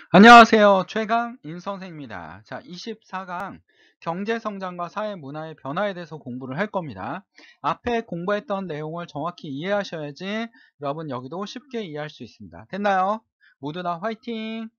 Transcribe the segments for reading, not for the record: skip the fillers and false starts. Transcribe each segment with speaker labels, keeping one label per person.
Speaker 1: 안녕하세요. 최강 인선생입니다. 자, 24강 경제성장과 사회문화의 변화에 대해서 공부를 할 겁니다. 앞에 공부했던 내용을 정확히 이해하셔야지 여러분 여기도 쉽게 이해할 수 있습니다. 됐나요? 모두 다 화이팅!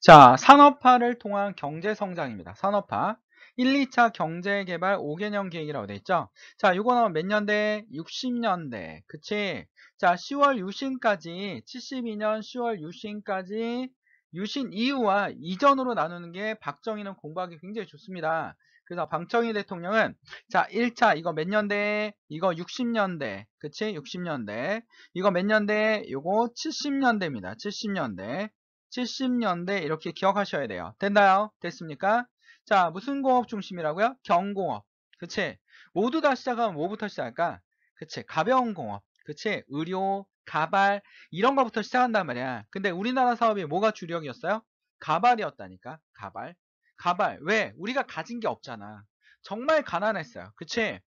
Speaker 1: 자, 산업화를 통한 경제성장입니다. 산업화. 1, 2차 경제개발 5개년 계획이라고 되어 있죠. 자, 이거는 몇 년대? 60년대. 그치? 자, 10월 유신까지, 72년 10월 유신까지, 유신 이후와 이전으로 나누는 게 박정희는 공부하기 굉장히 좋습니다. 그래서 박정희 대통령은, 자, 1차, 이거 몇 년대? 이거 60년대. 그치? 60년대. 이거 몇 년대? 요거 70년대입니다. 70년대. 70년대 이렇게 기억하셔야 돼요. 됐나요? 됐습니까? 자, 무슨 공업 중심이라고요? 경공업. 그치? 모두 다 시작하면 뭐부터 시작할까? 그치? 가벼운 공업. 그치? 의료, 가발 이런 거부터 시작한단 말이야. 근데 우리나라 사업이 뭐가 주력이었어요? 가발이었다니까. 가발. 가발. 왜? 우리가 가진 게 없잖아. 정말 가난했어요. 그치?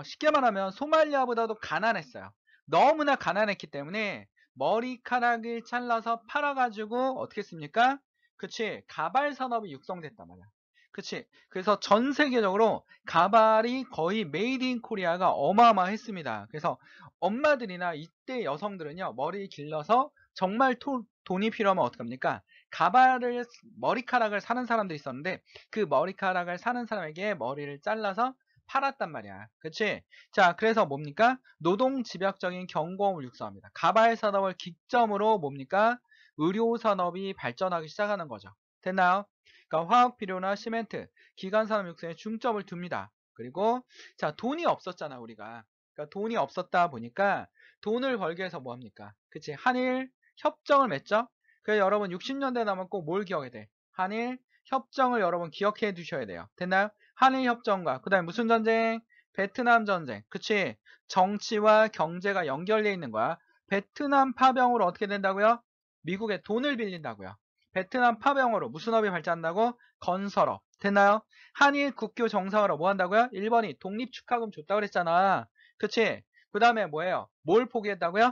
Speaker 1: 쉽게 말하면 소말리아보다도 가난했어요. 너무나 가난했기 때문에 머리카락을 잘라서 팔아가지고 어떻게 했습니까? 그치? 가발 산업이 육성됐단 말이야. 그치? 그래서 전 세계적으로 가발이 거의 메이드 인 코리아가 어마어마했습니다. 그래서 엄마들이나 이때 여성들은요, 머리 길러서 정말 돈이 필요하면 어떡합니까? 가발을, 머리카락을 사는 사람들이 있었는데 그 머리카락을 사는 사람에게 머리를 잘라서 팔았단 말이야. 그치? 자, 그래서 뭡니까? 노동집약적인 경공업을 육성합니다. 가발 산업을 기점으로 뭡니까? 의료 산업이 발전하기 시작하는 거죠. 됐나요? 그러니까 화학 비료나 시멘트, 기관 산업 육성에 중점을 둡니다. 그리고 자, 돈이 없었잖아, 우리가. 그러니까 돈이 없었다 보니까 돈을 벌기 위해서 뭐 합니까? 그치? 한일 협정을 맺죠? 그래서 여러분 60년대 나면 꼭 뭘 기억해야 돼? 한일 협정을 여러분 기억해 두셔야 돼요. 됐나요? 한일협정과 그 다음에 무슨 전쟁? 베트남 전쟁. 그치? 정치와 경제가 연결되어 있는 거야. 베트남 파병으로 어떻게 된다고요? 미국에 돈을 빌린다고요. 베트남 파병으로 무슨 업이 발전한다고? 건설업. 됐나요? 한일 국교 정상화로 뭐 한다고요? 일본이 독립축하금 줬다고 그랬잖아. 그치? 그 다음에 뭐예요? 뭘 포기했다고요?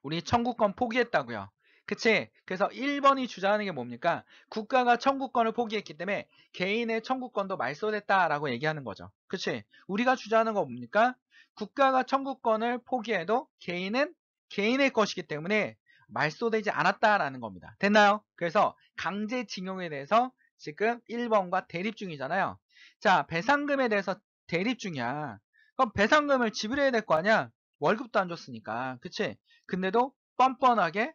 Speaker 1: 우리 청구권 포기했다고요. 그치? 그래서 1번이 주장하는 게 뭡니까? 국가가 청구권을 포기했기 때문에 개인의 청구권도 말소됐다라고 얘기하는 거죠. 그치? 우리가 주장하는 거 뭡니까? 국가가 청구권을 포기해도 개인은 개인의 것이기 때문에 말소되지 않았다라는 겁니다. 됐나요? 그래서 강제징용에 대해서 지금 1번과 대립 중이잖아요. 자, 배상금에 대해서 대립 중이야. 그럼 배상금을 지불해야 될 거 아니야? 월급도 안 줬으니까. 그치? 근데도 뻔뻔하게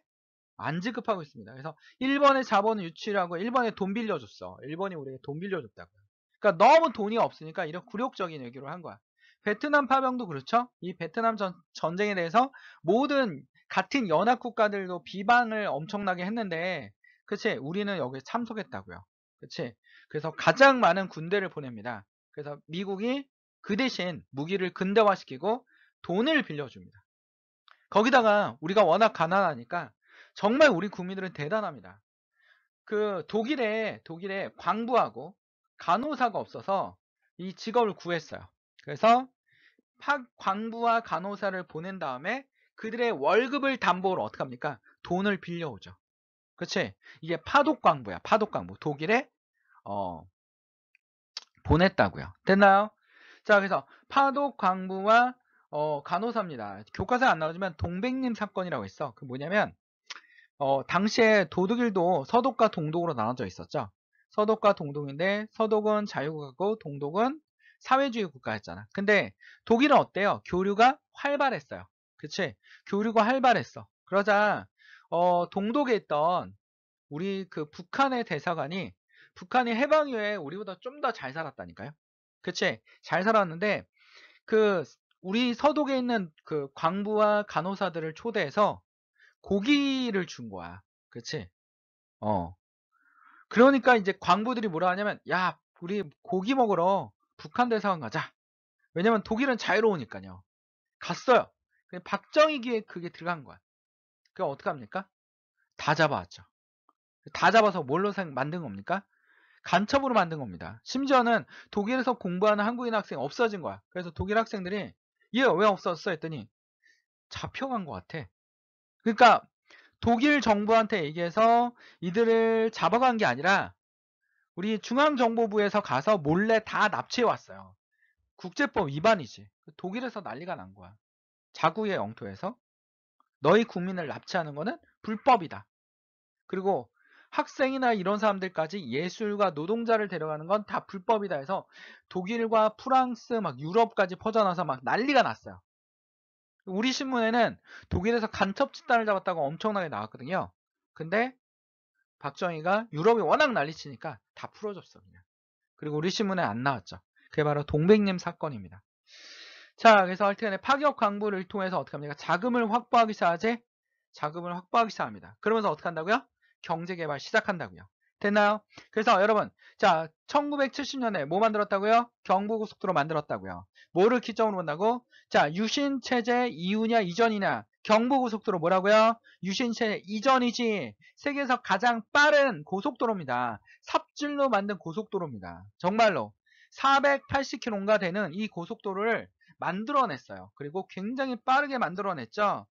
Speaker 1: 안 지급하고 있습니다. 그래서 1번의 자본을 유치하고 1번에 돈 빌려줬어. 1번이 우리에게 돈 빌려줬다고요. 그러니까 너무 돈이 없으니까 이런 굴욕적인 얘기를 한 거야. 베트남 파병도 그렇죠. 이 베트남 전쟁에 대해서 모든 같은 연합 국가들도 비방을 엄청나게 했는데, 그치? 우리는 여기에 참석했다고요. 그치? 그래서 가장 많은 군대를 보냅니다. 그래서 미국이 그 대신 무기를 근대화시키고 돈을 빌려줍니다. 거기다가 우리가 워낙 가난하니까 정말 우리 국민들은 대단합니다. 그 독일에 광부하고 간호사가 없어서 이 직업을 구했어요. 그래서 광부와 간호사를 보낸 다음에 그들의 월급을 담보로 어떻게 합니까? 돈을 빌려오죠. 그치? 이게 파독광부야. 파독광부. 독일에 보냈다고요. 됐나요? 자, 그래서 파독광부와 간호사입니다. 교과서에 안 나오지만 동백님 사건이라고 있어. 그 뭐냐면 당시에 도독일도 서독과 동독으로 나눠져 있었죠. 서독과 동독인데 서독은 자유국가고 동독은 사회주의 국가였잖아. 근데 독일은 어때요? 교류가 활발했어요. 그치? 교류가 활발했어. 그러자 동독에 있던 우리 그 북한의 대사관이 북한이 해방 이후에 우리보다 좀 더 잘 살았다니까요. 그치? 잘 살았는데 그 우리 서독에 있는 그 광부와 간호사들을 초대해서 고기를 준 거야. 그치? 어. 그러니까 이제 광부들이 뭐라 하냐면, 야, 우리 고기 먹으러 북한 대사관 가자. 왜냐면 독일은 자유로우니까요. 갔어요. 박정희기에 그게 들어간 거야. 그럼 어떡합니까? 다 잡아왔죠. 다 잡아서 뭘로 만든 겁니까? 간첩으로 만든 겁니다. 심지어는 독일에서 공부하는 한국인 학생 없어진 거야. 그래서 독일 학생들이 얘 왜 없어졌어? 했더니 잡혀간 것 같아. 그러니까 독일 정부한테 얘기해서 이들을 잡아간 게 아니라 우리 중앙정보부에서 가서 몰래 다 납치해 왔어요. 국제법 위반이지. 독일에서 난리가 난 거야. 자국의 영토에서 너희 국민을 납치하는 거는 불법이다. 그리고 학생이나 이런 사람들까지 예술가 노동자를 데려가는 건 다 불법이다 해서 독일과 프랑스 막 유럽까지 퍼져나서 막 난리가 났어요. 우리 신문에는 독일에서 간첩 집단을 잡았다고 엄청나게 나왔거든요. 근데 박정희가 유럽이 워낙 난리치니까 다 풀어줬어 그냥. 그리고 우리 신문에 안 나왔죠. 그게 바로 동백님 사건입니다. 자, 그래서 하여튼간에 파격 광부를 통해서 어떻게 합니까? 자금을 확보하기 시작하지? 자금을 확보하기 시작합니다. 그러면서 어떻게 한다고요? 경제개발 시작한다고요. 됐나요? 그래서 여러분, 자, 1970년에 뭐 만들었다고요? 경부고속도로 만들었다고요. 뭐를 기점으로 본다고? 자, 유신체제 이후냐 이전이냐? 경부고속도로 뭐라고요? 유신체제 이전이지. 세계에서 가장 빠른 고속도로입니다. 삽질로 만든 고속도로입니다. 정말로 480km가 되는 이 고속도로를 만들어냈어요. 그리고 굉장히 빠르게 만들어냈죠.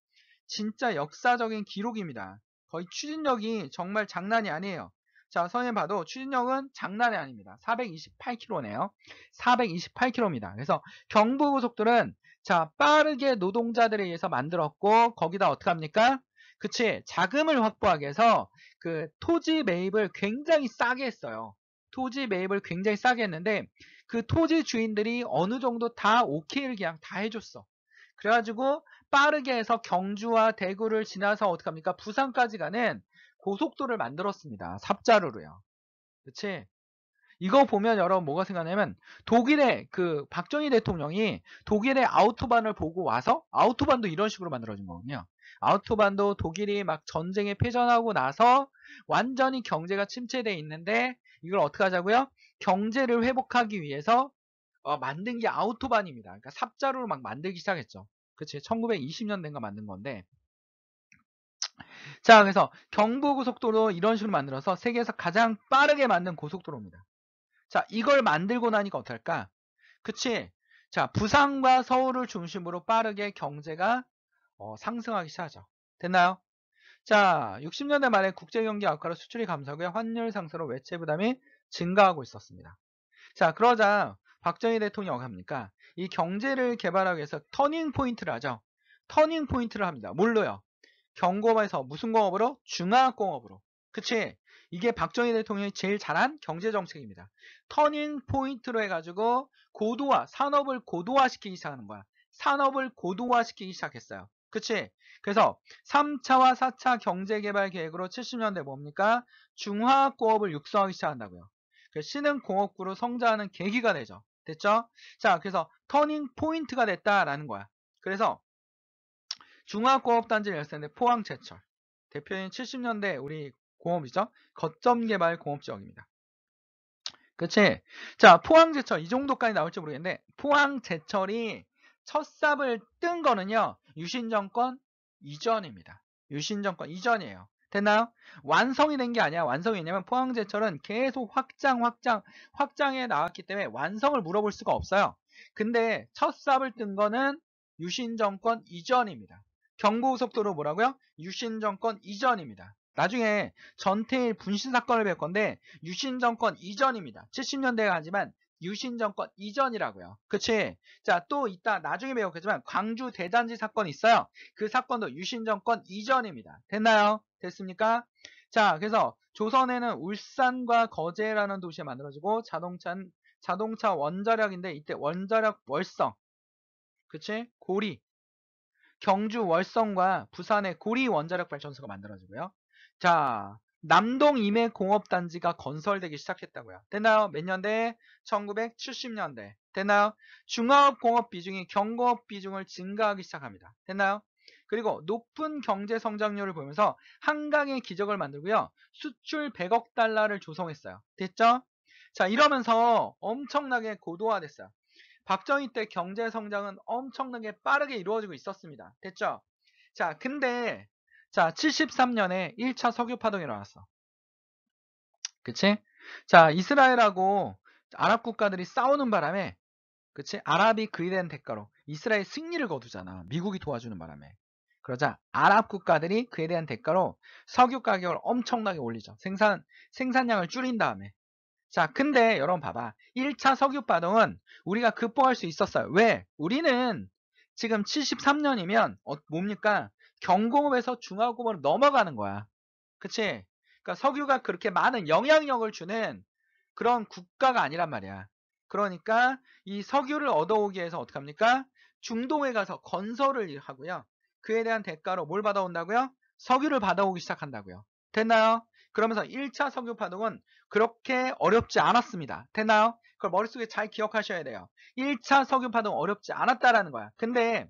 Speaker 1: 진짜 역사적인 기록입니다. 거의 추진력이 정말 장난이 아니에요. 자, 선생님 봐도 추진력은 장난이 아닙니다. 428km네요. 428km입니다. 그래서 경부고속도로는 자, 빠르게 노동자들에 의해서 만들었고 거기다 어떻게 합니까? 그치, 자금을 확보하기 위해서 그 토지 매입을 굉장히 싸게 했어요. 토지 매입을 굉장히 싸게 했는데 그 토지 주인들이 어느 정도 다 오케이를 그냥 다 해줬어. 그래가지고 빠르게 해서 경주와 대구를 지나서 어떻게 합니까? 부산까지 가는 고속도로를 만들었습니다. 삽자루로요. 그치? 이거 보면 여러분 뭐가 생각나냐면 독일의 그 박정희 대통령이 독일의 아우토반을 보고 와서 아우토반도 이런 식으로 만들어진 거거든요. 아우토반도 독일이 막 전쟁에 패전하고 나서 완전히 경제가 침체되어 있는데 이걸 어떻게 하자고요? 경제를 회복하기 위해서 만든 게 아우토반입니다. 그러니까 삽자루로 막 만들기 시작했죠. 그치? 1920년대인가 만든 건데. 자, 그래서 경부고속도로 이런 식으로 만들어서 세계에서 가장 빠르게 만든 고속도로입니다. 자, 이걸 만들고 나니까 어떨까? 그치? 자, 부산과 서울을 중심으로 빠르게 경제가 상승하기 시작하죠. 됐나요? 자, 60년대 말에 국제경기 악화로 수출이 감소하고요. 환율 상승으로 외채 부담이 증가하고 있었습니다. 자, 그러자 박정희 대통령이 합니까? 이 경제를 개발하기 위해서 터닝 포인트를 하죠. 터닝 포인트를 합니다. 뭘로요? 경공업에서 무슨 공업으로? 중화공업으로. 그치? 이게 박정희 대통령이 제일 잘한 경제정책입니다. 터닝 포인트로 해가지고 고도화, 산업을 고도화시키기 시작하는 거야. 산업을 고도화시키기 시작했어요. 그치? 그래서 3차와 4차 경제개발 계획으로 70년대 뭡니까? 중화공업을 육성하기 시작한다고요. 신흥공업구로 성장하는 계기가 되죠. 됐죠? 자, 그래서 터닝 포인트가 됐다라는 거야. 그래서 중화공업단지를 열었는데 포항제철 대표인 70년대 우리 공업이죠. 거점개발 공업지역입니다. 그치? 자, 포항제철 이 정도까지 나올지 모르겠는데 포항제철이 첫 삽을 뜬 거는요. 유신정권 이전입니다. 유신정권 이전이에요. 됐나요? 완성이 된 게 아니야. 완성이 왜냐면 포항제철은 계속 확장해 나왔기 때문에 완성을 물어볼 수가 없어요. 근데 첫 삽을 뜬 거는 유신정권 이전입니다. 경부고속도로 뭐라고요? 유신정권 이전입니다. 나중에 전태일 분신 사건을 배울 건데 유신정권 이전입니다. 70년대가 하지만 유신정권 이전이라고요. 그치? 자, 또 이따 나중에 배웠겠지만 광주 대단지 사건이 있어요. 그 사건도 유신정권 이전입니다. 됐나요? 됐습니까? 자, 그래서 조선에는 울산과 거제라는 도시에 만들어지고 자동차 원자력인데 이때 원자력 월성, 그치? 고리, 경주 월성과 부산의 고리 원자력 발전소가 만들어지고요. 자, 남동 임해공업단지가 건설되기 시작했다고요. 됐나요? 몇 년대? 1970년대. 됐나요? 중화업공업 비중이 경공업 비중을 증가하기 시작합니다. 됐나요? 그리고 높은 경제 성장률을 보면서 한강의 기적을 만들고요. 수출 100억 달러를 조성했어요. 됐죠? 자, 이러면서 엄청나게 고도화됐어요. 박정희 때 경제 성장은 엄청나게 빠르게 이루어지고 있었습니다. 됐죠? 자, 근데 자, 73년에 1차 석유 파동이 일어났어. 그치? 자, 이스라엘하고 아랍 국가들이 싸우는 바람에 그치? 아랍이 그에 대한 대가로 이스라엘 승리를 거두잖아. 미국이 도와주는 바람에. 그러자 아랍 국가들이 그에 대한 대가로 석유 가격을 엄청나게 올리죠. 생산량을 줄인 다음에. 자, 근데 여러분 봐봐. 1차 석유 파동은 우리가 극복할 수 있었어요. 왜? 우리는 지금 73년이면 뭡니까? 경공업에서 중화공업으로 넘어가는 거야. 그치? 그러니까 석유가 그렇게 많은 영향력을 주는 그런 국가가 아니란 말이야. 그러니까 이 석유를 얻어오기 위해서 어떻게 합니까? 중동에 가서 건설을 하고요. 그에 대한 대가로 뭘 받아온다고요? 석유를 받아오기 시작한다고요. 됐나요? 그러면서 1차 석유 파동은 그렇게 어렵지 않았습니다. 됐나요? 그걸 머릿속에 잘 기억하셔야 돼요. 1차 석유 파동 어렵지 않았다라는 거야. 근데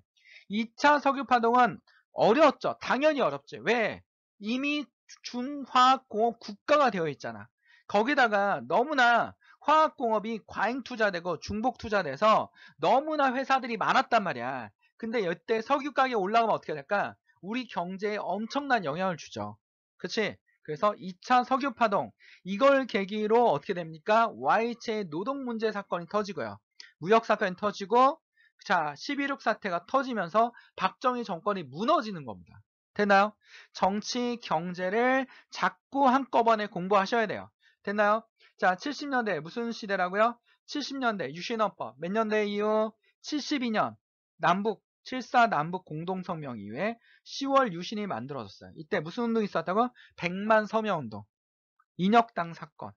Speaker 1: 2차 석유 파동은 어려웠죠. 당연히 어렵지. 왜? 이미 중화공업 국가가 되어 있잖아. 거기다가 너무나 화학공업이 과잉 투자되고 중복 투자돼서 너무나 회사들이 많았단 말이야. 근데 이때 석유 가격이 올라가면 어떻게 될까? 우리 경제에 엄청난 영향을 주죠. 그치? 그래서 2차 석유 파동, 이걸 계기로 어떻게 됩니까? Y체의 노동 문제 사건이 터지고요. 무역 사건이 터지고, 자, 11.6 사태가 터지면서 박정희 정권이 무너지는 겁니다. 됐나요? 정치, 경제를 자꾸 한꺼번에 공부하셔야 돼요. 됐나요? 자, 70년대 무슨 시대라고요? 70년대 유신헌법 몇 년대 이후? 72년 남북 7.4 남북 공동성명 이후에 10월 유신이 만들어졌어요. 이때 무슨 운동이 있었다고? 100만 서명운동, 인혁당 사건,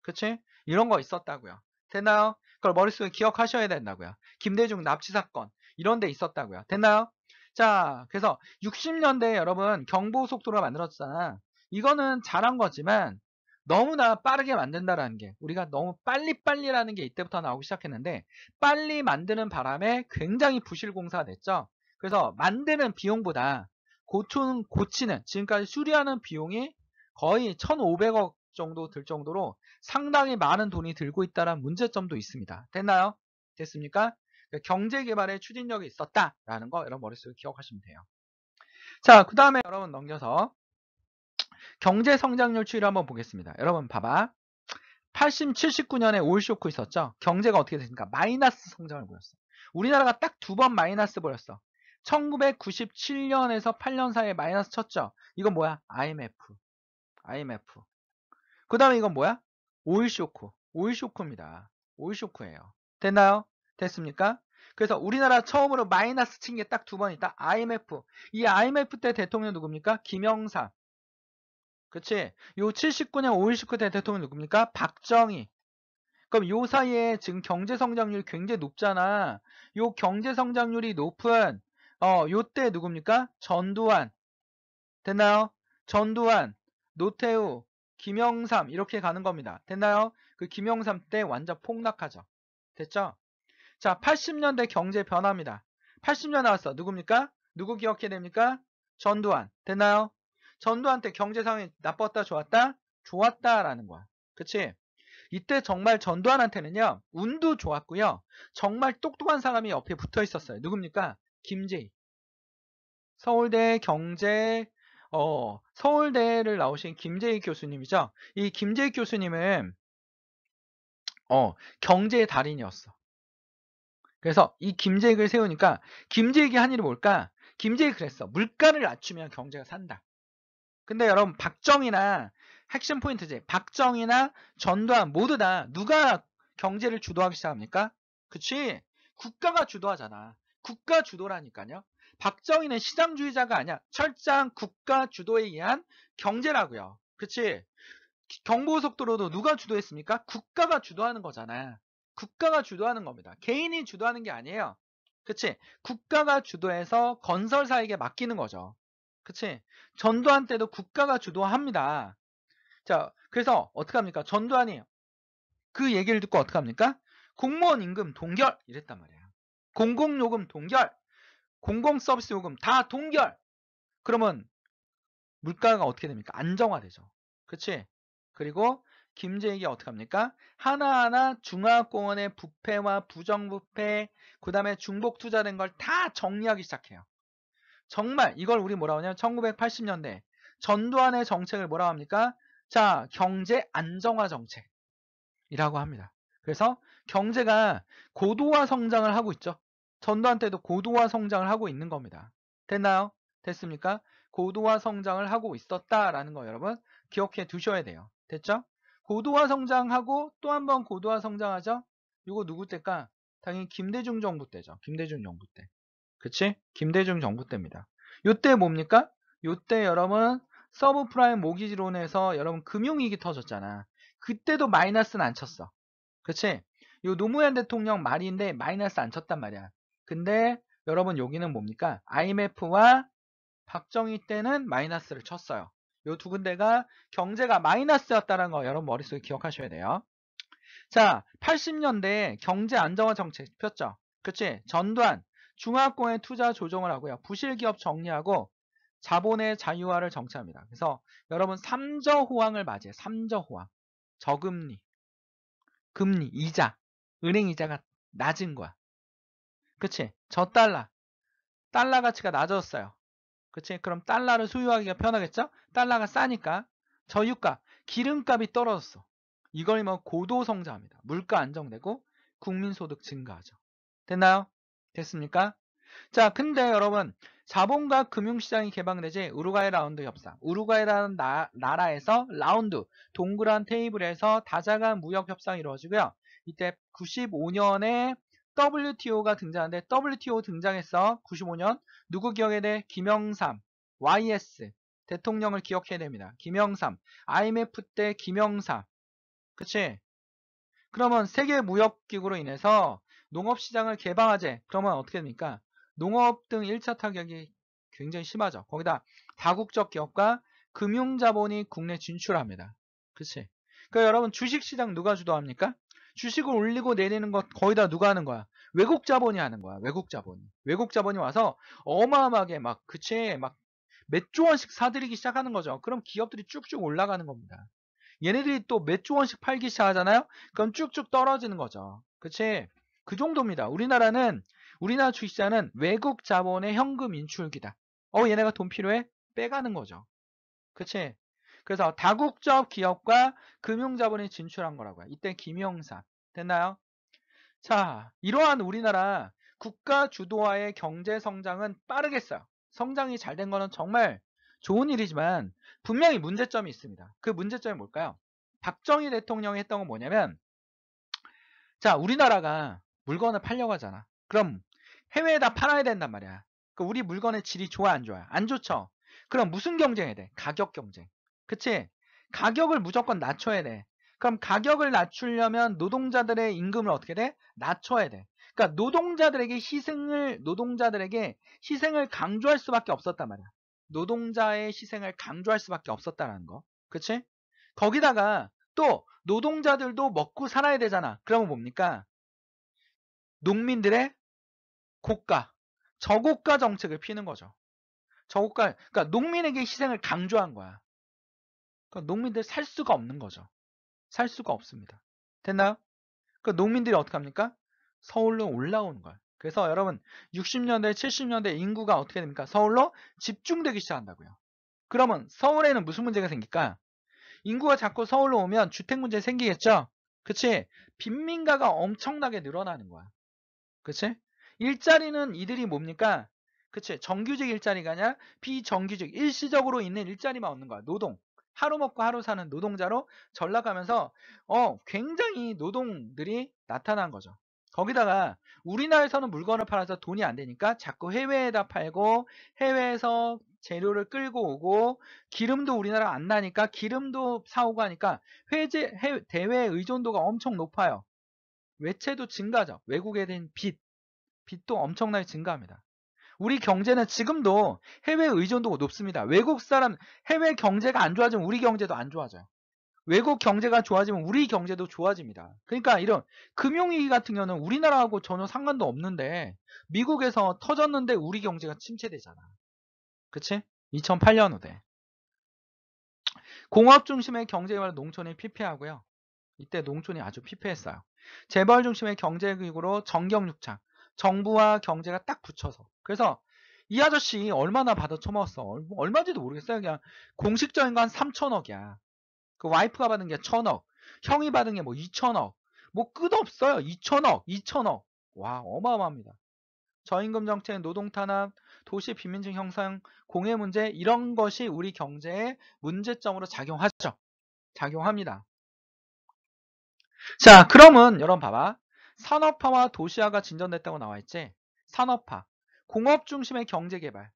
Speaker 1: 그치? 이런 거 있었다고요. 됐나요? 그걸 머릿속에 기억하셔야 된다고요. 김대중 납치 사건 이런 데 있었다고요. 됐나요? 자, 그래서 60년대에 여러분 경부고속도로가 만들어졌잖아. 이거는 잘한 거지만 너무나 빠르게 만든다라는 게, 우리가 너무 빨리빨리라는 게 이때부터 나오기 시작했는데, 빨리 만드는 바람에 굉장히 부실공사가 됐죠. 그래서 만드는 비용보다 고치는, 지금까지 수리하는 비용이 거의 1,500억 정도 들 정도로 상당히 많은 돈이 들고 있다는 문제점도 있습니다. 됐나요? 됐습니까? 경제개발에 추진력이 있었다라는 거 여러분 머릿속에 기억하시면 돼요. 자, 그 다음에 여러분 넘겨서 경제성장률 추이를 한번 보겠습니다. 여러분 봐봐. 79년에 오일 쇼크 있었죠? 경제가 어떻게 됐습니까? 마이너스 성장을 보였어. 우리나라가 딱 두 번 마이너스 보였어. 1997년에서 8년 사이에 마이너스 쳤죠? 이건 뭐야? IMF. 그 다음에 이건 뭐야? 오일 쇼크. 오일 쇼크입니다. 오일 쇼크예요. 됐나요? 됐습니까? 그래서 우리나라 처음으로 마이너스 친 게 딱 두 번 있다. IMF. 이 IMF 때 대통령 누굽니까? 김영삼. 그치? 요 79년 오일 쇼크 때 대통령 누굽니까? 박정희. 그럼 요 사이에 지금 경제 성장률이 굉장히 높잖아. 요 경제 성장률이 높은 요때 누굽니까? 전두환. 됐나요? 전두환, 노태우, 김영삼 이렇게 가는 겁니다. 됐나요? 그 김영삼 때 완전 폭락하죠. 됐죠? 자, 80년대 경제 변화입니다. 80년 나왔어. 누굽니까? 누구 기억해야 됩니까? 전두환. 됐나요? 전두환 때 경제 상황이 나빴다, 좋았다? 좋았다라는 거야. 그치? 이때 정말 전두환한테는요, 운도 좋았고요. 정말 똑똑한 사람이 옆에 붙어 있었어요. 누굽니까? 김재희. 서울대 경제, 서울대를 나오신 김재희 교수님이죠. 이 김재희 교수님은, 경제의 달인이었어. 그래서 이 김재익을 세우니까, 김재익이 한 일이 뭘까? 김재익이 그랬어. 물가를 낮추면 경제가 산다. 근데 여러분, 박정희나, 핵심 포인트지. 박정희나 전두환 모두 다 누가 경제를 주도하기 시작합니까? 그치? 국가가 주도하잖아. 국가 주도라니까요. 박정희는 시장주의자가 아니야. 철저한 국가 주도에 의한 경제라고요. 그치? 경부고속도로도 누가 주도했습니까? 국가가 주도하는 거잖아. 국가가 주도하는 겁니다. 개인이 주도하는 게 아니에요. 그치? 국가가 주도해서 건설사에게 맡기는 거죠. 그치? 전두환 때도 국가가 주도합니다. 자, 그래서 어떻게 합니까? 전두환이 그 얘기를 듣고 어떻게 합니까? 공무원 임금 동결 이랬단 말이에요. 공공요금 동결, 공공서비스 요금 다 동결. 그러면 물가가 어떻게 됩니까? 안정화되죠. 그치? 그리고 김재익이 어떻게 합니까? 하나하나 중화공원의 부패와 부정부패, 그 다음에 중복 투자된 걸 다 정리하기 시작해요. 정말 이걸 우리 뭐라고 하냐면 1980년대 전두환의 정책을 뭐라고 합니까? 자, 경제 안정화 정책이라고 합니다. 그래서 경제가 고도화 성장을 하고 있죠. 전두환 때도 고도화 성장을 하고 있는 겁니다. 됐나요? 됐습니까? 고도화 성장을 하고 있었다라는 거 여러분 기억해 두셔야 돼요. 됐죠? 고도화 성장하고 또 한 번 고도화 성장하죠? 이거 누구 때일까? 당연히 김대중 정부 때죠. 김대중 정부 때. 그치? 김대중 정부 때입니다. 요때 뭡니까? 요때 여러분 서브프라임 모기지론에서 여러분 금융위기 터졌잖아. 그때도 마이너스는 안 쳤어. 그치? 요 노무현 대통령 말인데 마이너스 안 쳤단 말이야. 근데 여러분 여기는 뭡니까? IMF와 박정희 때는 마이너스를 쳤어요. 요 두 군데가 경제가 마이너스였다는 거 여러분 머릿속에 기억하셔야 돼요. 자, 80년대 경제 안정화 정책 폈죠. 그치? 전두환, 중화권에 투자 조정을 하고요. 부실 기업 정리하고 자본의 자유화를 정치합니다. 그래서 여러분 3저 호황을 맞이해. 3저 호황. 저금리, 금리, 이자, 은행 이자가 낮은 거야. 그치? 저달러, 달러 가치가 낮아졌어요. 그치? 그럼 달러를 수요하기가 편하겠죠? 달러가 싸니까. 저유가, 기름값이 떨어졌어. 이걸 뭐 고도 성장합니다. 물가 안정되고 국민소득 증가하죠. 됐나요? 됐습니까? 자, 근데 여러분 자본과 금융시장이 개방되지 우루과이 라운드 협상. 우루과이라는 나라에서 라운드, 동그란 테이블에서 다자간 무역 협상이 이루어지고요. 이때 95년에 WTO가 등장하는데 WTO 등장했어. 95년. 누구 기억해야 돼? 김영삼, YS 대통령을 기억해야 됩니다. 김영삼, IMF 때 김영삼. 그치? 그러면 세계무역기구로 인해서 농업시장을 개방하재. 그러면 어떻게 됩니까? 농업 등 1차 타격이 굉장히 심하죠. 거기다 다국적 기업과 금융자본이 국내 진출합니다. 그치? 그러니까 여러분 주식시장 누가 주도합니까? 주식을 올리고 내리는 것 거의 다 누가 하는 거야? 외국 자본이 하는 거야. 외국 자본이. 외국 자본이 와서 어마어마하게 막 그치? 막 몇 조 원씩 사들이기 시작하는 거죠. 그럼 기업들이 쭉쭉 올라가는 겁니다. 얘네들이 또 몇 조 원씩 팔기 시작하잖아요? 그럼 쭉쭉 떨어지는 거죠. 그치? 그 정도입니다. 우리나라 주식시장은 외국 자본의 현금 인출기다. 얘네가 돈 필요해? 빼가는 거죠. 그치? 그래서 다국적 기업과 금융자본이 진출한 거라고요. 이때 김영삼. 됐나요? 자, 이러한 우리나라 국가 주도화의 경제 성장은 빠르겠어요. 성장이 잘 된 거는 정말 좋은 일이지만 분명히 문제점이 있습니다. 그 문제점이 뭘까요? 박정희 대통령이 했던 건 뭐냐면 자, 우리나라가 물건을 팔려고 하잖아. 그럼 해외에다 팔아야 된단 말이야. 그 우리 물건의 질이 좋아 안 좋아요? 안 좋죠. 그럼 무슨 경쟁해야 돼? 가격 경쟁. 그치? 가격을 무조건 낮춰야 돼. 그럼 가격을 낮추려면 노동자들의 임금을 어떻게 돼? 낮춰야 돼. 그러니까 노동자들에게 희생을 강조할 수밖에 없었단 말이야. 노동자의 희생을 강조할 수밖에 없었다는 거. 그치? 거기다가 또 노동자들도 먹고 살아야 되잖아. 그러면 뭡니까? 농민들의 고가, 저고가 정책을 피는 거죠. 저고가, 그러니까 농민에게 희생을 강조한 거야. 그러니까 농민들 살 수가 없는 거죠. 살 수가 없습니다. 됐나요? 그 농민들이 어떻게 합니까? 서울로 올라오는 거야. 그래서 여러분 60년대, 70년대 인구가 어떻게 됩니까? 서울로 집중되기 시작한다고요. 그러면 서울에는 무슨 문제가 생길까? 인구가 자꾸 서울로 오면 주택 문제 생기겠죠? 그치? 빈민가가 엄청나게 늘어나는 거야. 그치? 일자리는 이들이 뭡니까? 그치? 정규직 일자리가 아니라 비정규직, 일시적으로 있는 일자리만 얻는 거야. 노동. 하루 먹고 하루 사는 노동자로 전락하면서 굉장히 노동들이 나타난 거죠. 거기다가 우리나라에서는 물건을 팔아서 돈이 안 되니까 자꾸 해외에다 팔고 해외에서 재료를 끌고 오고 기름도 우리나라 안 나니까 기름도 사오고 하니까 대외 의존도가 엄청 높아요. 외채도 증가하죠. 외국에 대한 빚도 엄청나게 증가합니다. 우리 경제는 지금도 해외 의존도가 높습니다. 해외 경제가 안 좋아지면 우리 경제도 안 좋아져요. 외국 경제가 좋아지면 우리 경제도 좋아집니다. 그러니까 이런 금융위기 같은 경우는 우리나라하고 전혀 상관도 없는데 미국에서 터졌는데 우리 경제가 침체되잖아. 그치? 2008년 후대. 공업 중심의 경제와 농촌이 피폐하고요. 이때 농촌이 아주 피폐했어요. 재벌 중심의 경제기구로 정경육창. 정부와 경제가 딱 붙여서. 그래서 이 아저씨 얼마나 받아 처먹었어. 얼마인지도 모르겠어요. 그냥 공식적인 건 3천억이야. 그 와이프가 받은 게 1,000억. 형이 받은 게 뭐 2천억. 뭐 끝없어요. 2천억. 와, 어마어마합니다. 저임금 정책, 노동 탄압, 도시 빈민층 형성, 공해 문제 이런 것이 우리 경제의 문제점으로 작용하죠. 작용합니다. 자, 그러면 여러분 봐봐. 산업화와 도시화가 진전됐다고 나와 있지. 산업화, 공업 중심의 경제 개발,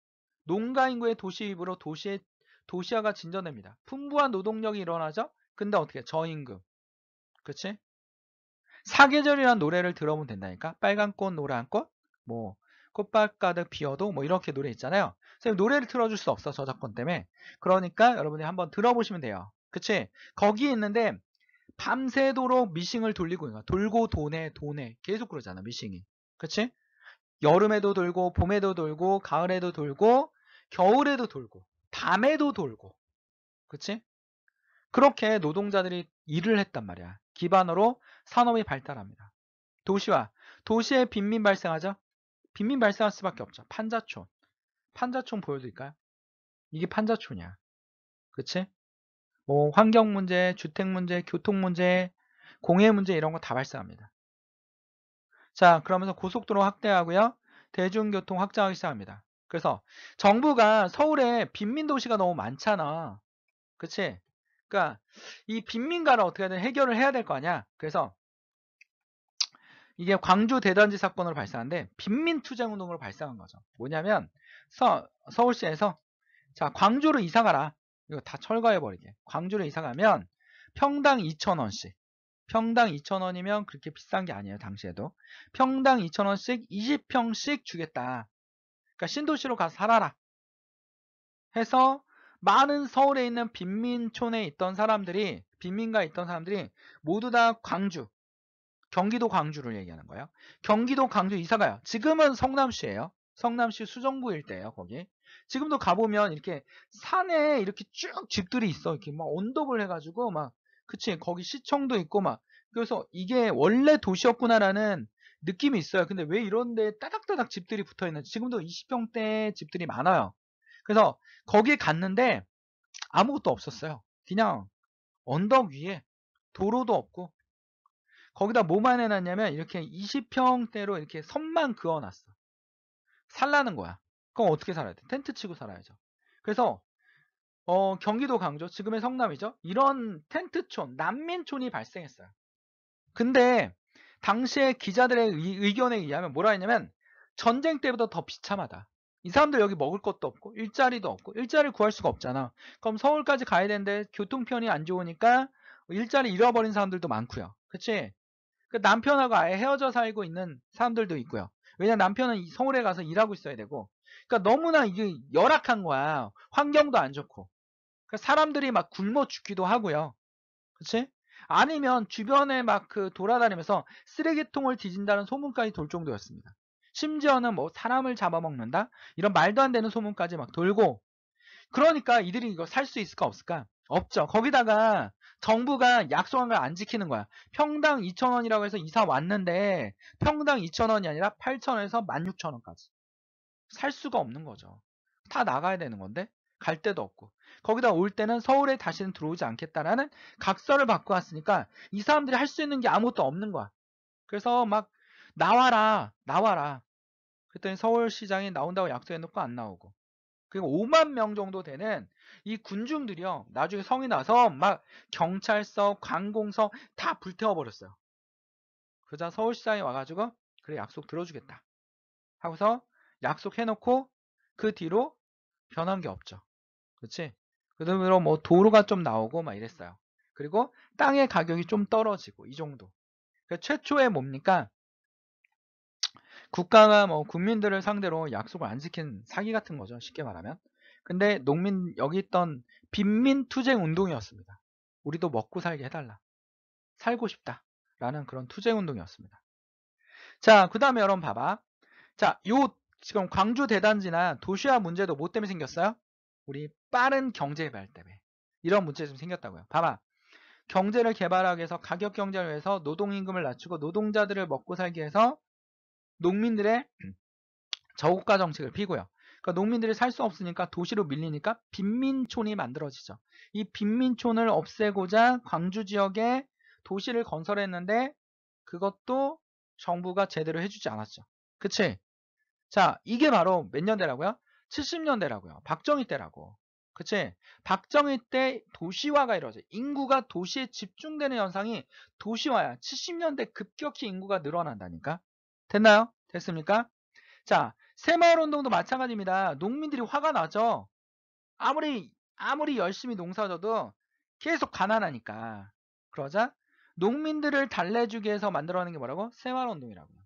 Speaker 1: 농가 인구의 도시 유입으로 도시화가 진전됩니다. 풍부한 노동력이 일어나죠. 근데 어떻게 저임금, 그치? 사계절이라는 노래를 들어보면 된다니까. 빨간 꽃, 노란 꽃, 뭐 꽃밭 가득 피어도 뭐 이렇게 노래 있잖아요. 선생님 노래를 틀어줄 수 없어, 저작권 때문에. 그러니까 여러분이 한번 들어보시면 돼요. 그치? 거기 있는데 밤새도록 미싱을 돌리고 있는 거야. 돌고 도네 계속 그러잖아, 미싱이. 그치? 여름에도 돌고 봄에도 돌고 가을에도 돌고 겨울에도 돌고 밤에도 돌고. 그치? 그렇게 노동자들이 일을 했단 말이야. 기반으로 산업이 발달합니다. 도시화. 도시에 빈민 발생하죠? 빈민 발생할 수밖에 없죠. 판자촌. 판자촌 보여드릴까요? 이게 판자촌이야. 그치? 뭐 환경 문제, 주택 문제, 교통 문제, 공해 문제 이런 거 다 발생합니다. 자, 그러면서 고속도로 확대하고요. 대중교통 확장하기 시작합니다. 그래서 정부가 서울에 빈민 도시가 너무 많잖아. 그치? 그러니까 이 빈민가를 어떻게든 해결을 해야 될 거 아니야. 그래서 이게 광주 대단지 사건으로 발생한데 빈민 투쟁 운동으로 발생한 거죠. 뭐냐면 서울시에서 자, 광주로 이사 가라. 이거 다 철거해 버리게. 광주로 이사 가면 평당 2,000원씩. 평당 2,000원이면 그렇게 비싼 게 아니에요. 당시에도. 평당 2,000원씩 20평씩 주겠다. 그러니까 신도시로 가서 살아라. 해서 많은 서울에 있는 빈민촌에 있던 사람들이 빈민가에 있던 사람들이 모두 다 광주, 경기도 광주를 얘기하는 거예요. 경기도 광주 이사가요. 지금은 성남시예요. 성남시 수정구 일대예요. 거기. 지금도 가보면 이렇게 산에 이렇게 쭉 집들이 있어. 이렇게 막 언덕을 해가지고 막 그치 거기 시청도 있고 막 그래서 이게 원래 도시였구나라는 느낌이 있어요. 근데 왜 이런데 따닥따닥 집들이 붙어 있는지 지금도 20평대 집들이 많아요. 그래서 거기 갔는데 아무것도 없었어요. 그냥 언덕 위에 도로도 없고 거기다 뭐만 해놨냐면 이렇게 20평대로 이렇게 선만 그어놨어. 살라는 거야. 그럼 어떻게 살아야 돼? 텐트 치고 살아야죠. 그래서 경기도 광주, 지금의 성남이죠. 이런 텐트촌, 난민촌이 발생했어요. 근데 당시에 기자들의 의견에 의하면 뭐라 했냐면 전쟁 때보다 더 비참하다. 이 사람들 여기 먹을 것도 없고 일자리도 없고 일자리를 구할 수가 없잖아. 그럼 서울까지 가야 되는데 교통편이 안 좋으니까 일자리 잃어버린 사람들도 많고요. 그치? 그 남편하고 아예 헤어져 살고 있는 사람들도 있고요. 왜냐면 남편은 서울에 가서 일하고 있어야 되고. 그러니까 너무나 이게 열악한 거야. 환경도 안 좋고. 그러니까 사람들이 막 굶어 죽기도 하고요. 그치? 아니면 주변에 막 그 돌아다니면서 쓰레기통을 뒤진다는 소문까지 돌 정도였습니다. 심지어는 뭐 사람을 잡아먹는다? 이런 말도 안 되는 소문까지 막 돌고. 그러니까 이들이 이거 살 수 있을까 없을까? 없죠. 거기다가 정부가 약속한 걸 안 지키는 거야. 평당 2,000원이라고 해서 이사 왔는데 평당 2,000원이 아니라 8,000원에서 16,000원까지. 살 수가 없는 거죠. 다 나가야 되는 건데 갈 데도 없고. 거기다 올 때는 서울에 다시는 들어오지 않겠다라는 각서를 받고 왔으니까 이 사람들이 할 수 있는 게 아무것도 없는 거야. 그래서 막 나와라 나와라. 그랬더니 서울시장이 나온다고 약속해놓고 안 나오고. 그리고 5만 명 정도 되는 이 군중들이요. 나중에 성이 나서 막 경찰서, 관공서 다 불태워버렸어요. 그러자 서울시장이 와가지고 그래 약속 들어주겠다 하고서 약속해놓고 그 뒤로 변한 게 없죠. 그렇지? 그다음에 뭐 도로가 좀 나오고 막 이랬어요. 그리고 땅의 가격이 좀 떨어지고 이 정도. 그러니까 최초에 뭡니까? 국가가 뭐 국민들을 상대로 약속을 안 지킨 사기 같은 거죠. 쉽게 말하면. 근데 여기 있던 빈민 투쟁 운동이었습니다. 우리도 먹고 살게 해달라. 살고 싶다. 라는 그런 투쟁 운동이었습니다. 자, 그 다음에 여러분 봐봐. 자, 지금 광주 대단지나 도시화 문제도 뭐 때문에 생겼어요? 우리 빠른 경제 개발 때문에. 이런 문제가 좀 생겼다고요. 봐봐. 경제를 개발하기 위해서 가격 경제를 위해서 노동임금을 낮추고 노동자들을 먹고 살기 위해서 농민들의 저고가 정책을 피고요. 그러니까 농민들이 살 수 없으니까 도시로 밀리니까 빈민촌이 만들어지죠. 이 빈민촌을 없애고자 광주 지역에 도시를 건설했는데 그것도 정부가 제대로 해주지 않았죠. 그치? 자, 이게 바로 몇 년대라고요? 70년대라고요. 박정희 때라고. 그치? 박정희 때 도시화가 이루어져. 인구가 도시에 집중되는 현상이 도시화야. 70년대 급격히 인구가 늘어난다니까? 됐나요? 됐습니까? 자, 새마을운동도 마찬가지입니다. 농민들이 화가 나죠? 아무리 열심히 농사져도 계속 가난하니까. 그러자 농민들을 달래주기 위해서 만들어낸 게 뭐라고? 새마을운동이라고요.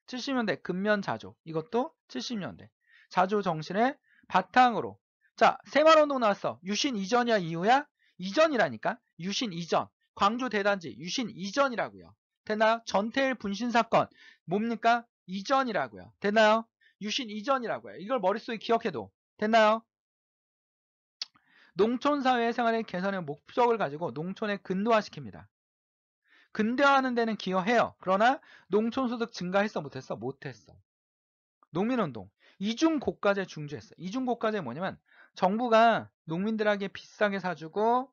Speaker 1: 70년대 근면자조. 이것도 70년대. 자조 정신을 바탕으로. 자, 새마을운동 나왔어. 유신 이전이야, 이후야? 이전이라니까. 유신 이전. 광주 대단지 유신 이전이라고요. 됐나요? 전태일 분신 사건 뭡니까? 이전이라고요. 됐나요? 유신 이전이라고요. 이걸 머릿속에 기억해도 됐나요? 농촌 사회의 생활의 개선의 목적을 가지고 농촌을 근대화시킵니다. 근대화하는 데는 기여해요. 그러나 농촌소득 증가했어 못했어? 못했어. 농민운동. 이중고가제 중주했어. 이중고가제 뭐냐면 정부가 농민들에게 비싸게 사주고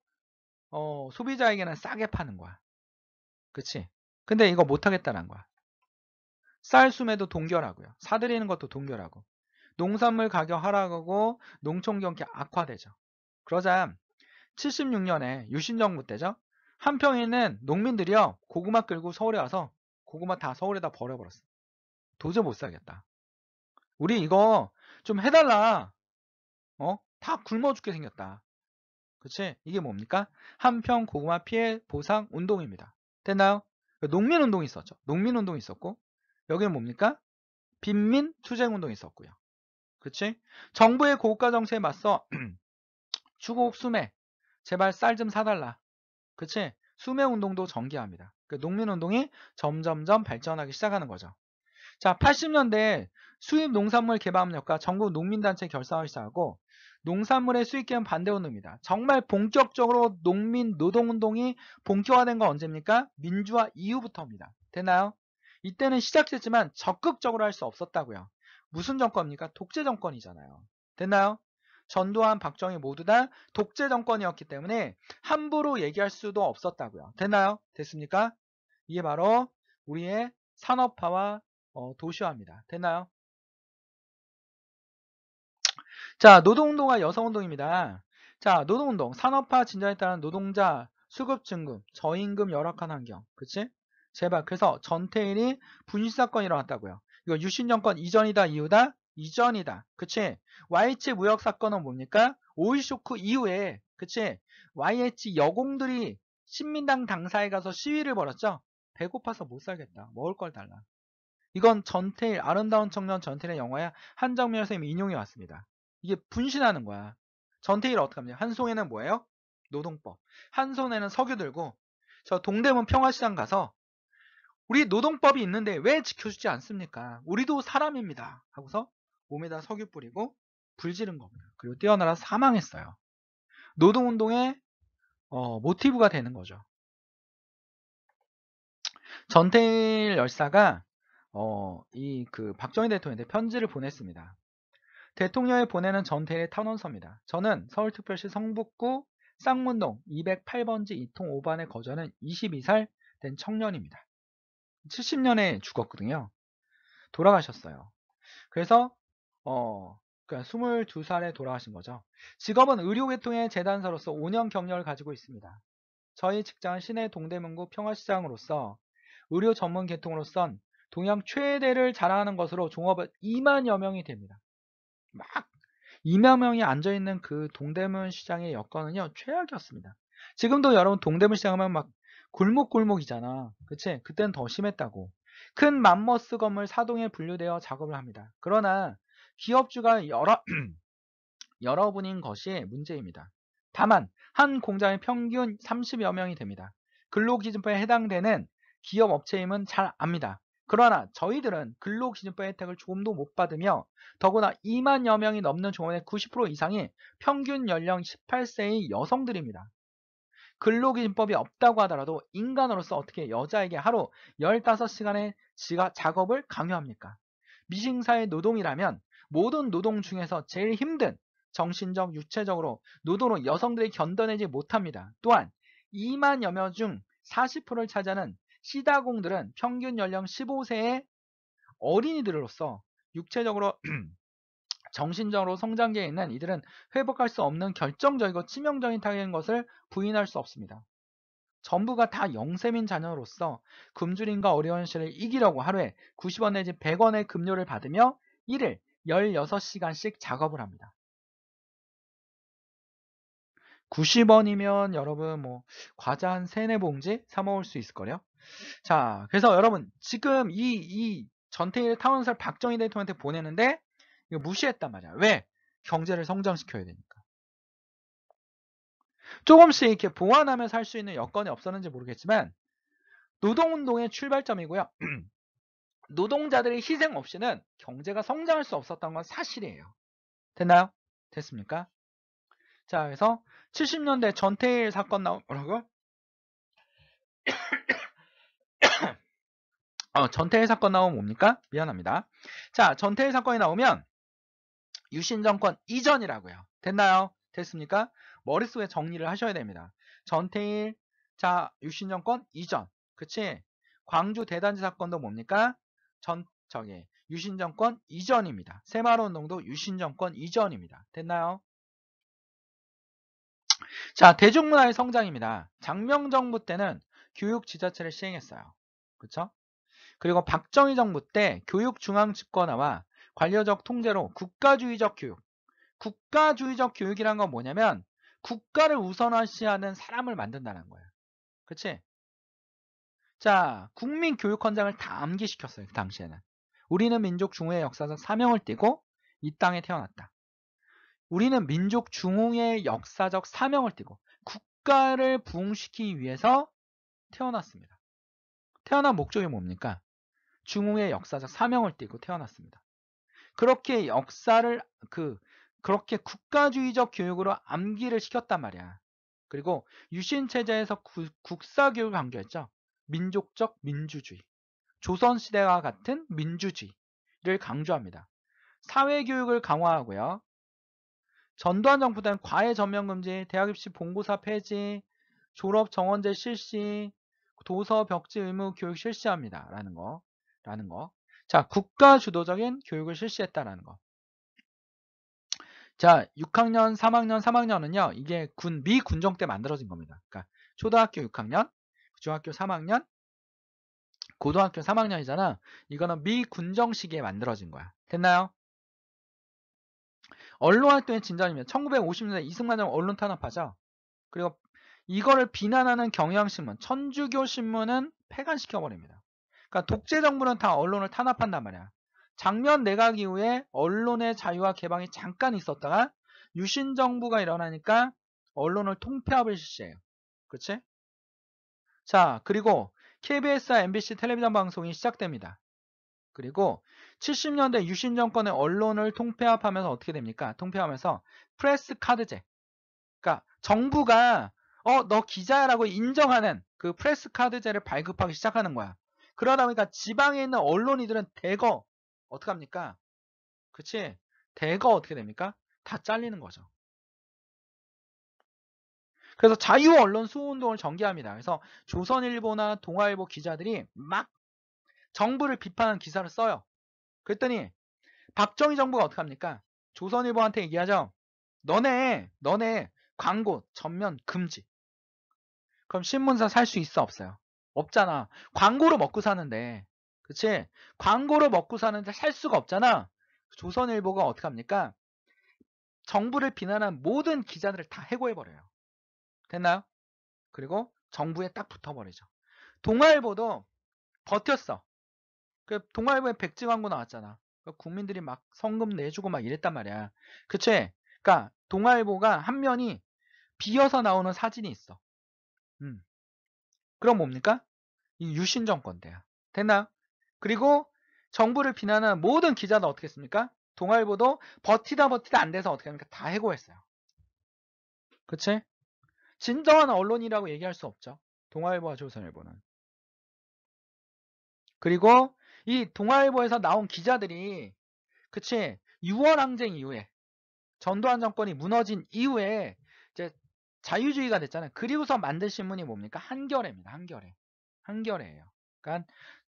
Speaker 1: 소비자에게는 싸게 파는 거야. 그치? 근데 이거 못하겠다는 거야. 쌀 수매도 동결하고요. 사들이는 것도 동결하고. 농산물 가격 하락하고 농촌 경기 악화되죠. 그러자 76년에 유신정부 때죠. 한평에 농민들이요. 고구마 끌고 서울에 와서 고구마 다 서울에다 버려버렸어. 도저히 못 살겠다. 우리 이거 좀 해달라. 다 굶어 죽게 생겼다. 그치? 이게 뭡니까? 한평 고구마 피해 보상 운동입니다. 됐나요? 농민운동이 있었죠. 농민운동이 있었고 여기는 뭡니까? 빈민 투쟁운동이 있었고요. 그치? 정부의 고가 정책에 맞서 추곡 수매 제발 쌀 좀 사달라. 그치? 수매운동도 전개합니다. 농민운동이 점점점 발전하기 시작하는 거죠. 자, 80년대 수입 농산물 개발협력과 전국 농민단체 결성하기 시작하고 농산물의 수입 개혁 반대운동입니다. 정말 본격적으로 농민 노동운동이 본격화된 건 언제입니까? 민주화 이후부터입니다. 됐나요? 이때는 시작됐지만 적극적으로 할 수 없었다고요. 무슨 정권입니까? 독재 정권이잖아요. 됐나요? 전두환, 박정희 모두 다 독재 정권이었기 때문에 함부로 얘기할 수도 없었다고요. 됐나요? 됐습니까? 이게 바로 우리의 산업화와 도시화입니다. 됐나요? 자, 노동운동과 여성운동입니다. 자, 노동운동, 산업화 진전에 따른 노동자 수급 증금, 저임금 열악한 환경. 그치? 제발. 그래서 전태일이 분실사건이 일어났다고요. 이거 유신정권 이전이다, 이후다? 이전이다. 그치? YH 무역사건은 뭡니까? 오일쇼크 이후에, 그치? YH 여공들이 신민당 당사에 가서 시위를 벌였죠? 배고파서 못 살겠다. 먹을 걸 달라. 이건 전태일, 아름다운 청년 전태일의 영화야. 한정민 선생님이 인용해 왔습니다. 이게 분신하는 거야. 전태일 어떻게 합니까? 한 손에는 뭐예요? 노동법. 한 손에는 석유 들고 저 동대문 평화시장 가서 우리 노동법이 있는데 왜 지켜주지 않습니까? 우리도 사람입니다. 하고서 몸에다 석유 뿌리고 불 지른 겁니다. 그리고 뛰어나라 사망했어요. 노동운동의 모티브가 되는 거죠. 전태일 열사가 박정희 대통령한테 편지를 보냈습니다. 대통령이 보내는 전태일의 탄원서입니다. 저는 서울특별시 성북구 쌍문동 208번지 2통 5반에 거주하는 22살 된 청년입니다. 70년에 죽었거든요. 돌아가셨어요. 그래서 그러니까 22살에 돌아가신 거죠. 직업은 의료계통의 재단사로서 5년 경력을 가지고 있습니다. 저희 직장은 시내 동대문구 평화시장으로서 의료 전문 계통으로선 동양 최대를 자랑하는 것으로 종업원 2만여 명이 됩니다. 막 2만 명이 앉아있는 그 동대문 시장의 여건은요 최악이었습니다. 지금도 여러분 동대문 시장 하면 막 골목골목이잖아. 그치? 그때는 더 심했다고. 큰 맘머스 건물 사동에 분류되어 작업을 합니다. 그러나 기업주가 여러분인 것이 문제입니다. 다만 한 공장에 평균 30여 명이 됩니다. 근로기준법에 해당되는 기업 업체임은 잘 압니다. 그러나 저희들은 근로기준법 혜택을 조금도 못 받으며 더구나 2만여 명이 넘는 종업원의 90% 이상이 평균 연령 18세의 여성들입니다. 근로기준법이 없다고 하더라도 인간으로서 어떻게 여자에게 하루 15시간의 작업을 강요합니까? 미싱사회 노동이라면 모든 노동 중에서 제일 힘든 정신적, 육체적으로 노동으로 여성들이 견뎌내지 못합니다. 또한 2만여 명 중 40%를 차지하는 시다공들은 평균 연령 15세의 어린이들로서 육체적으로 정신적으로 성장기에 있는 이들은 회복할 수 없는 결정적이고 치명적인 타격인 것을 부인할 수 없습니다. 전부가 다 영세민 자녀로서 굶주림과 어려운 시를 이기려고 하루에 90원 내지 100원의 급료를 받으며 일일 16시간씩 작업을 합니다. 90원이면 여러분 뭐 과자 한 3, 4봉지 사 먹을 수 있을걸요? 자, 그래서 여러분 지금 이 전태일 타운설 박정희 대통령한테 보내는데 이거 무시했단 말이야. 왜? 경제를 성장시켜야 되니까. 조금씩 이렇게 보완하면서 할 수 있는 여건이 없었는지 모르겠지만 노동운동의 출발점이고요. 노동자들의 희생 없이는 경제가 성장할 수 없었던 건 사실이에요. 됐나요? 됐습니까? 자, 그래서 70년대 전태일 사건 뭐라고? 전태일 사건 나오면 뭡니까? 미안합니다. 자, 전태일 사건이 나오면 유신 정권 이전이라고요. 됐나요? 됐습니까? 머릿속에 정리를 하셔야 됩니다. 전태일, 자, 유신 정권 이전. 그치? 광주 대단지 사건도 뭡니까? 유신 정권 이전입니다. 새마을 운동도 유신 정권 이전입니다. 됐나요? 자, 대중문화의 성장입니다. 장명정부 때는 교육 지자체를 시행했어요. 그쵸? 그리고 박정희 정부 때 교육 중앙 집권화와 관료적 통제로 국가주의적 교육. 국가주의적 교육이란 건 뭐냐면 국가를 우선시하는 사람을 만든다는 거예요. 그치? 자, 국민교육헌장을 다 암기시켰어요. 그 당시에는. 우리는 민족 중흥의 역사적 사명을 띠고 이 땅에 태어났다. 우리는 민족 중흥의 역사적 사명을 띠고 국가를 부흥시키기 위해서 태어났습니다. 태어난 목적이 뭡니까? 중흥의 역사적 사명을 띠고 태어났습니다. 그렇게 그렇게 국가주의적 교육으로 암기를 시켰단 말이야. 그리고 유신체제에서 국사교육을 강조했죠. 민족적 민주주의. 조선시대와 같은 민주주의를 강조합니다. 사회교육을 강화하고요. 전두환 정부 때는 과외 전면금지, 대학 입시 본고사 폐지, 졸업 정원제 실시, 도서 벽지 의무 교육 실시합니다. 라는 거. 자, 국가 주도적인 교육을 실시했다라는 거. 자, 6학년, 3학년은요, 이게 미 군정 때 만들어진 겁니다. 그러니까 초등학교 6학년, 중학교 3학년, 고등학교 3학년이잖아. 이거는 미 군정 시기에 만들어진 거야. 됐나요? 언론 활동의 진전이면 1950년대 이승만 정부 언론 탄압하죠. 그리고 이거를 비난하는 경향신문, 천주교 신문은 폐간시켜버립니다. 그러니까 독재 정부는 다 언론을 탄압한단 말이야. 장면 내각 이후에 언론의 자유와 개방이 잠깐 있었다가 유신 정부가 일어나니까 언론을 통폐합을 실시해요. 그치? 자, 그리고 KBS와 MBC 텔레비전 방송이 시작됩니다. 그리고 70년대 유신 정권의 언론을 통폐합하면서 어떻게 됩니까? 통폐합하면서 프레스 카드제. 그러니까 정부가 너 기자야라고 인정하는 그 프레스 카드제를 발급하기 시작하는 거야. 그러다 보니까 지방에 있는 언론이들은 대거 어떻게 합니까? 그치? 대거 어떻게 됩니까? 다 잘리는 거죠. 그래서 자유 언론 수호 운동을 전개합니다. 그래서 조선일보나 동아일보 기자들이 막 정부를 비판하는 기사를 써요. 그랬더니 박정희 정부가 어떻게 합니까? 조선일보한테 얘기하죠. 너네 광고 전면 금지. 그럼 신문사 살 수 있어 없어요? 없잖아. 광고로 먹고 사는데. 그치? 광고로 먹고 사는데 살 수가 없잖아. 조선일보가 어떻게 합니까? 정부를 비난한 모든 기자들을 다 해고해버려요. 됐나요? 그리고 정부에 딱 붙어버리죠. 동아일보도 버텼어. 그 동아일보에 백지 광고 나왔잖아. 국민들이 막 성금 내주고 막 이랬단 말이야. 그치? 그러니까 동아일보가 한 면이 비어서 나오는 사진이 있어. 그럼 뭡니까? 이 유신 정권 때야. 됐나요? 그리고 정부를 비난하는 모든 기자도 어떻게 했습니까? 동아일보도 버티다 안 돼서 어떻게 합니까? 다 해고했어요. 그치? 진정한 언론이라고 얘기할 수 없죠. 동아일보와 조선일보는. 그리고 이 동아일보에서 나온 기자들이 그치? 6월 항쟁 이후에 전두환 정권이 무너진 이후에 이제 자유주의가 됐잖아요. 그리고서 만든 신문이 뭡니까? 한겨레입니다. 한겨레예요. 그러니까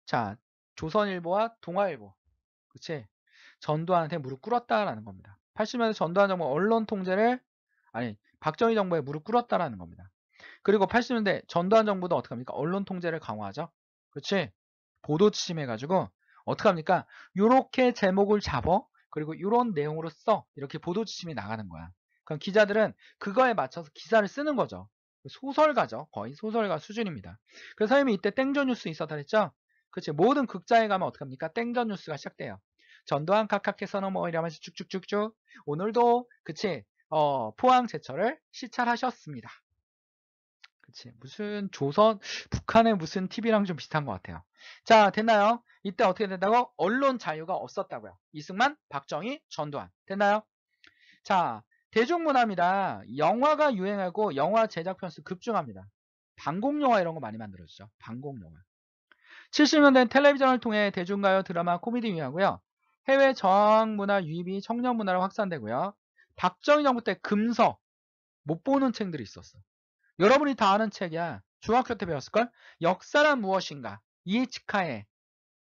Speaker 1: 자, 조선일보와 동아일보. 그치? 전두환한테 무릎 꿇었다라는 겁니다. 80년대 전두환 정부 언론 통제를 박정희 정부에 무릎 꿇었다라는 겁니다. 그리고 80년대 전두환 정부도 어떻게 합니까? 언론 통제를 강화하죠. 그렇지? 보도 취침해가지고 어떻게 합니까? 요렇게 제목을 잡어 그리고 요런 내용으로 써 이렇게 보도 취침이 나가는 거야. 그럼 기자들은 그거에 맞춰서 기사를 쓰는 거죠. 소설가죠. 거의 소설가 수준입니다. 그래서 선생님이 이때 땡전 뉴스 있었다 그랬죠? 그치? 모든 극장에 가면 어떻게 합니까? 땡전 뉴스가 시작돼요. 전두환 각하께서는 뭐 이러면서 쭉쭉쭉쭉 오늘도 그치? 포항 제철을 시찰하셨습니다. 그치? 무슨 조선 북한의 무슨 TV랑 좀 비슷한 것 같아요. 자, 됐나요? 이때 어떻게 된다고? 언론 자유가 없었다고요. 이승만, 박정희, 전두환. 됐나요? 자, 대중문화입니다. 영화가 유행하고 영화 제작 편수 급증합니다. 방공영화 이런 거 많이 만들어지죠. 방공영화. 70년대는 텔레비전을 통해 대중가요, 드라마, 코미디 유행하고요. 해외 저항문화 유입이 청년문화로 확산되고요. 박정희 정부 때 금서 못 보는 책들이 있었어. 여러분이 다 아는 책이야. 중학교 때 배웠을걸? 역사란 무엇인가? 이에치카의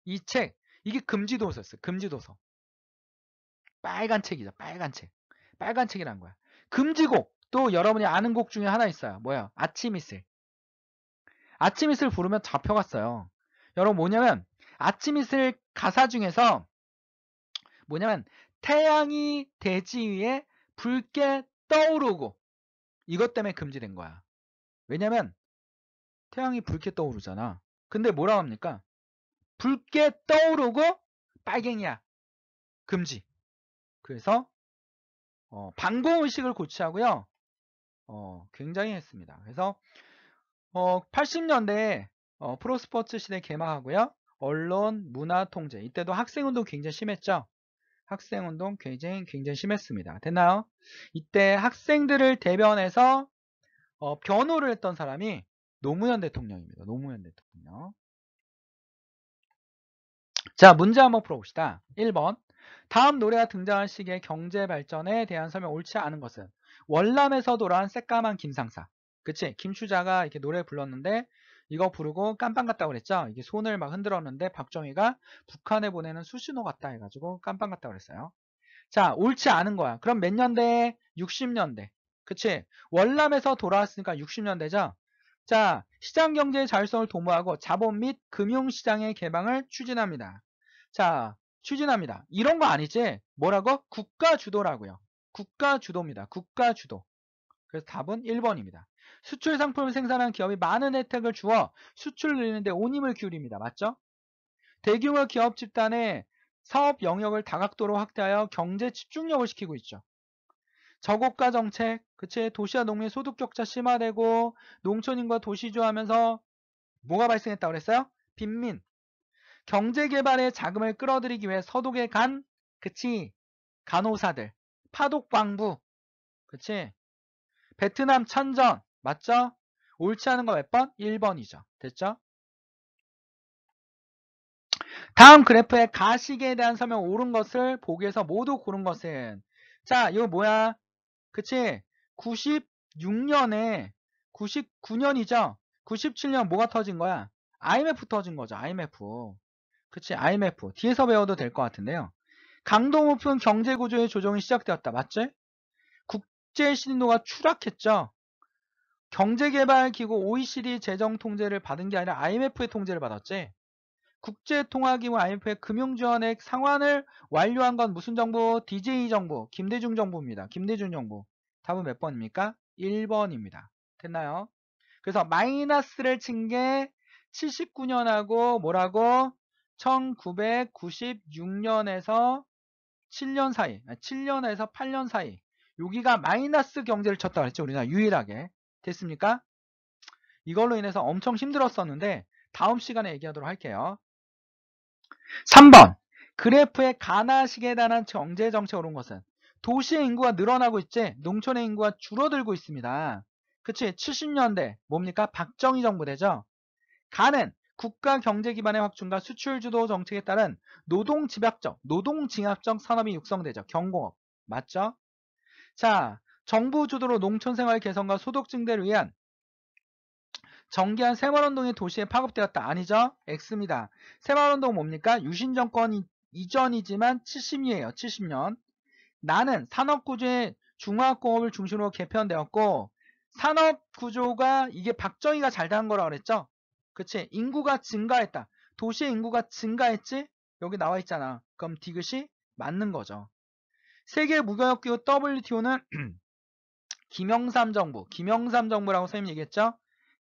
Speaker 1: 이 책. 이게 금지도서였어요. 금지도서. 빨간 책이죠. 빨간 책. 빨간 책이란 거야. 금지곡. 또 여러분이 아는 곡 중에 하나 있어요. 뭐야? 아침 이슬. 아침 이슬 부르면 잡혀갔어요. 여러분 뭐냐면 아침 이슬 가사 중에서 뭐냐면 태양이 대지 위에 붉게 떠오르고 이것 때문에 금지된 거야. 왜냐면 태양이 붉게 떠오르잖아. 근데 뭐라고 합니까? 붉게 떠오르고 빨갱이야. 금지. 그래서 방공의식을 고취하고요. 굉장히 했습니다. 그래서 80년대에 프로스포츠 시대 개막하고요. 언론, 문화 통제. 이때도 학생운동 굉장히 심했죠. 학생운동 굉장히 심했습니다. 됐나요? 이때 학생들을 대변해서 변호를 했던 사람이 노무현 대통령입니다. 노무현 대통령. 자, 문제 한번 풀어봅시다. 1번. 다음 노래가 등장할 시기의 경제 발전에 대한 설명 옳지 않은 것은 월남에서 돌아온 새까만 김상사. 그치? 김추자가 이렇게 노래 불렀는데 이거 부르고 깜빵 갔다고 그랬죠? 이게 손을 막 흔들었는데 박정희가 북한에 보내는 수신호 같다 해가지고 깜빵 갔다고 그랬어요. 자, 옳지 않은 거야. 그럼 몇 년대? 60년대. 그치? 월남에서 돌아왔으니까 60년대죠? 자, 시장경제의 자율성을 도모하고 자본 및 금융시장의 개방을 추진합니다. 자, 추진합니다. 이런 거 아니지? 뭐라고? 국가주도라고요. 국가주도입니다. 국가주도. 그래서 답은 1번입니다. 수출 상품을 생산한 기업이 많은 혜택을 주어 수출을 늘리는데 온 힘을 기울입니다. 맞죠? 대규모 기업 집단의 사업 영역을 다각도로 확대하여 경제 집중력을 시키고 있죠. 저고가 정책, 그치? 도시와 농민 소득 격차 심화되고 농촌인과 도시주하면서 뭐가 발생했다고 그랬어요? 빈민. 경제 개발에 자금을 끌어들이기 위해 서독에 간, 그치? 간호사들. 파독광부, 그치? 베트남 참전, 맞죠? 옳지 않은 거 몇 번? 1번이죠. 됐죠? 다음 그래프의 가시기에 대한 설명 옳은 것을 보기에서 모두 고른 것은 자, 이거 뭐야? 그치? 96년에 99년이죠? 97년 뭐가 터진 거야? IMF 터진 거죠. IMF. 그치? IMF. 뒤에서 배워도 될 것 같은데요. 강도 높은 경제구조의 조정이 시작되었다. 맞지? 국제 신인도가 추락했죠. 경제개발기구 OECD 재정 통제를 받은 게 아니라 IMF의 통제를 받았지. 국제통화기구 IMF의 금융지원액 상환을 완료한 건 무슨 정부? DJ 정부, 김대중 정부입니다. 김대중 정부. 답은 몇 번입니까? 1번입니다. 됐나요? 그래서 마이너스를 친 게 79년하고 뭐라고? 1996년에서 7년 사이, 7년에서 8년 사이. 여기가 마이너스 경제를 쳤다 그랬죠. 우리나라 유일하게. 됐습니까? 이걸로 인해서 엄청 힘들었었는데 다음 시간에 얘기하도록 할게요. 3번. 그래프의 가나식에 대한 경제 정책을 온 것은 도시의 인구가 늘어나고 있지 농촌의 인구가 줄어들고 있습니다. 그치? 70년대 뭡니까? 박정희 정부 되죠? 가는 국가 경제 기반의 확충과 수출 주도 정책에 따른 노동징합적 산업이 육성되죠. 경공업. 맞죠? 자, 정부 주도로 농촌 생활 개선과 소득 증대를 위한 정기한 새마을운동이 도시에 파급되었다. 아니죠? X입니다. 새마을운동 뭡니까? 유신 정권이 이전이지만 70이에요. 70년. 나는 산업구조의 중화학공업을 중심으로 개편되었고 산업구조가 이게 박정희가 잘 된 거라고 그랬죠. 그치? 인구가 증가했다. 도시의 인구가 증가했지? 여기 나와 있잖아. 그럼 디귿이 맞는 거죠. 세계 무역기구 WTO는 김영삼 정부라고 선생님 얘기했죠?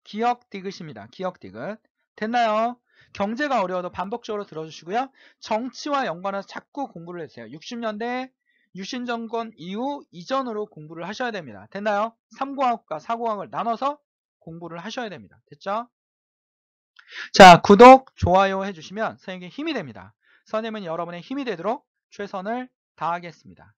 Speaker 1: 기억 디귿입니다. 기억 디귿. 됐나요? 경제가 어려워도 반복적으로 들어주시고요. 정치와 연관해서 자꾸 공부를 해주세요. 60년대 유신정권 이후 이전으로 공부를 하셔야 됩니다. 됐나요? 3공학과 4공학을 나눠서 공부를 하셔야 됩니다. 됐죠? 자, 구독, 좋아요 해주시면 선생님께 힘이 됩니다. 선생님은 여러분의 힘이 되도록 최선을 다하겠습니다.